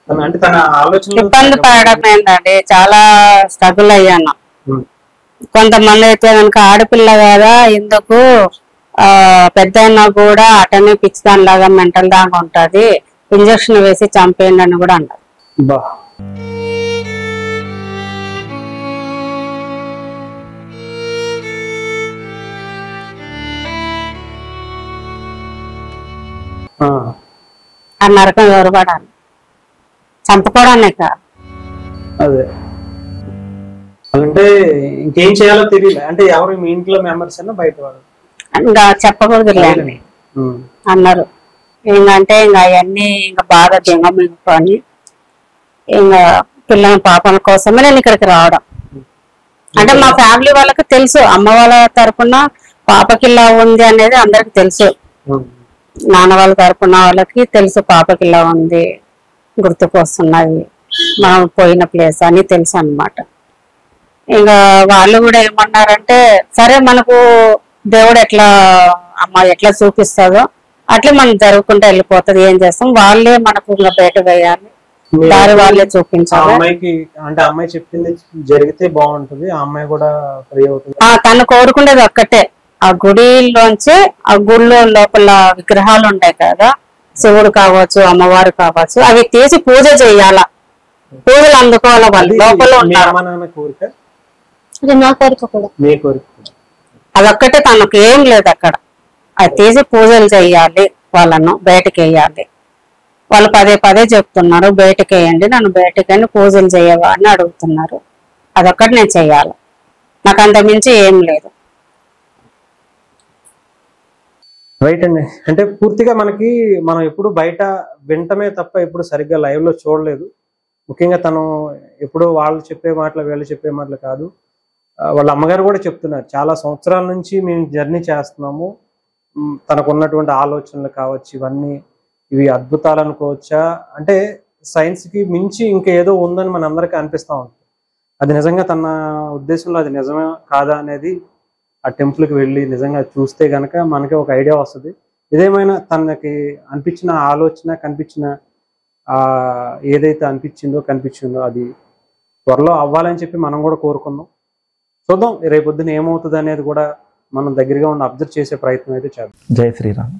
అంటే తన ఆలోచన ఇబ్బంది పడడం ఏంటంటే చాలా స్ట్రగుల్ అయ్యాను. కొంతమంది అయితే కనుక ఆడపిల్ల కదా ఎందుకు పెద్ద అయినా కూడా అటనే పిచ్చిదాని లాగా మెంటల్ దాకా ఉంటది, ఇంజక్షన్ వేసి చంపేయండి అని కూడా అంటారు. ఆ నరకం ఎవరు పడాలి, చంపుకోవడానికి కాదు. అదే అంటే ఇంకేం చేయాలో తెలియదు. అంటే ఎవరు మీ ఇంట్లో మెంబర్స్ అయినా బయట వాళ్ళు ఇంకా చెప్పకూడదు లేండి అన్నారు. ఏంటంటే ఇంకా అవన్నీ ఇంకా బాగా దింగమింగుకొని ఇంకా పిల్లల పాపల కోసమే నేను ఇక్కడికి రావడం. అంటే మా ఫ్యామిలీ వాళ్ళకి తెలుసు, అమ్మ వాళ్ళ తరఫున పాపకి ఇలా ఉంది అనేది అందరికి తెలుసు, నాన్న వాళ్ళ తరఫున వాళ్ళకి తెలుసు పాపకి ఇలా ఉంది, గుర్తుకొస్తున్నది, మనం పోయిన ప్లేస్ అని తెలుసు అన్నమాట. ఇంకా వాళ్ళు కూడా ఏమన్నారంటే సరే మనకు దేవుడు ఎట్లా అమ్మ ఎట్లా చూపిస్తుందో అట్లా మనం జరుగుకుంటూ వెళ్ళిపోతుంది, ఏం చేస్తాం, వాళ్ళే మనకు ఇంకా బయట వేయాలి, దారి వాళ్ళే చూపించాలి. అమ్మాయికి అంటే అమ్మాయి చెప్పింది జరిగితే బాగుంటుంది, ఆ అమ్మాయి కూడా ఫ్రీ అవుతుంది. తను కోరుకునేది ఒక్కటే, ఆ గుడిలోంచి ఆ గుడిలో లోపల విగ్రహాలు ఉంటాయి కదా, శివుడు కావచ్చు అమ్మవారు కావచ్చు, అవి తీసి పూజ చేయాల, పూజలు అందుకోవాలి వాళ్ళు లోపల ఉన్నారు. నా కోరిక కూడా అదొక్కటే, తనకు ఏం లేదు అక్కడ, అది తీసి పూజలు చెయ్యాలి, వాళ్ళను బయటకు వేయాలి. వాళ్ళు పదే పదే చెప్తున్నారు బయటకు వేయండి, నన్ను బయటకని పూజలు చేయవా అని అడుగుతున్నారు. అదొక్కటి నేను చెయ్యాలి, నాకు అంత మించి ఏం లేదు. రైట్ అండి. అంటే పూర్తిగా మనం ఎప్పుడు బయట వింటమే తప్ప ఎప్పుడు సరిగ్గా లైవ్ లో చూడలేదు. ముఖ్యంగా తను ఎప్పుడు వాళ్ళు చెప్పే మాటలు వీళ్ళు చెప్పే మాటలు కాదు, వాళ్ళ అమ్మగారు కూడా చెప్తున్నారు చాలా సంవత్సరాల నుంచి మేము జర్నీ చేస్తున్నాము, తనకు ఉన్నటువంటి ఆలోచనలు కావచ్చు ఇవన్నీ ఇవి అద్భుతాలు అనుకోవచ్చా, అంటే సైన్స్కి మించి ఇంకా ఏదో ఉందని మన అందరికీ అనిపిస్తూ ఉంటుంది. అది నిజంగా తన ఉద్దేశంలో అది నిజమే కాదా అనేది ఆ టెంపుల్కి వెళ్ళి నిజంగా చూస్తే కనుక మనకి ఒక ఐడియా వస్తుంది. ఇదేమైనా తనకి అనిపించిన ఆలోచన కనిపించిన ఏదైతే కనిపించిందో అది త్వరలో అవ్వాలని చెప్పి మనం కూడా కోరుకుందాం. చూద్దాం రేపొద్దున ఏమవుతుంది అనేది కూడా మనం దగ్గరగా ఉండి అబ్జర్వ్ చేసే ప్రయత్నం అయితే చేద్దాం. జై శ్రీరామ్.